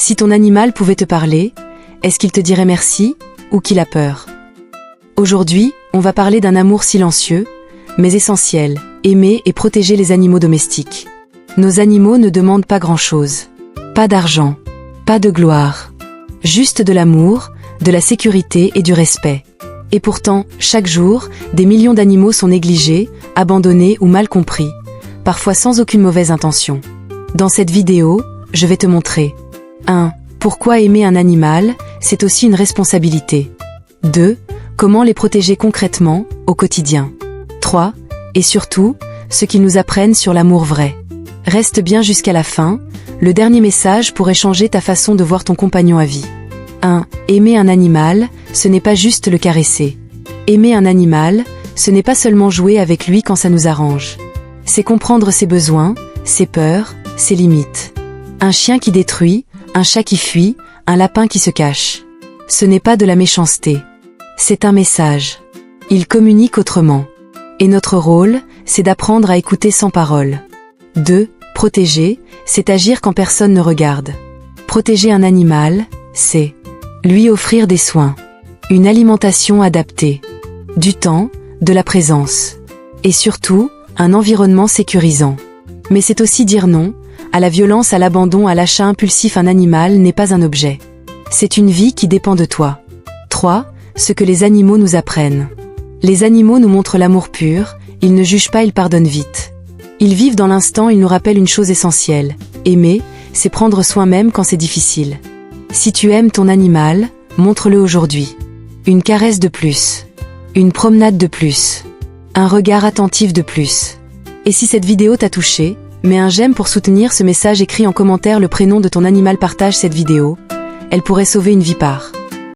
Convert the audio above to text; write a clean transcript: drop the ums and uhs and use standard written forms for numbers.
Si ton animal pouvait te parler, est-ce qu'il te dirait merci ou qu'il a peur? Aujourd'hui, on va parler d'un amour silencieux, mais essentiel, aimer et protéger les animaux domestiques. Nos animaux ne demandent pas grand-chose. Pas d'argent, pas de gloire. Juste de l'amour, de la sécurité et du respect. Et pourtant, chaque jour, des millions d'animaux sont négligés, abandonnés ou mal compris, parfois sans aucune mauvaise intention. Dans cette vidéo, je vais te montrer 1. Pourquoi aimer un animal, c'est aussi une responsabilité. 2. Comment les protéger concrètement, au quotidien. 3. Et surtout, ce qu'ils nous apprennent sur l'amour vrai. Reste bien jusqu'à la fin, le dernier message pourrait changer ta façon de voir ton compagnon à vie. 1. Aimer un animal, ce n'est pas juste le caresser. Aimer un animal, ce n'est pas seulement jouer avec lui quand ça nous arrange. C'est comprendre ses besoins, ses peurs, ses limites. Un chien qui détruit, un chat qui fuit, un lapin qui se cache. Ce n'est pas de la méchanceté. C'est un message. Il communique autrement. Et notre rôle, c'est d'apprendre à écouter sans parole. 2. Protéger, c'est agir quand personne ne regarde. Protéger un animal, c'est lui offrir des soins, une alimentation adaptée, du temps, de la présence, et surtout, un environnement sécurisant. Mais c'est aussi dire non, à la violence, à l'abandon, à l'achat impulsif. Un animal n'est pas un objet. C'est une vie qui dépend de toi. 3. Ce que les animaux nous apprennent. Les animaux nous montrent l'amour pur, ils ne jugent pas, ils pardonnent vite. Ils vivent dans l'instant, ils nous rappellent une chose essentielle. Aimer, c'est prendre soin même quand c'est difficile. Si tu aimes ton animal, montre-le aujourd'hui. Une caresse de plus. Une promenade de plus. Un regard attentif de plus. Et si cette vidéo t'a touché, mets un j'aime pour soutenir ce message, écris en commentaire le prénom de ton animal, partage cette vidéo. Elle pourrait sauver une vie par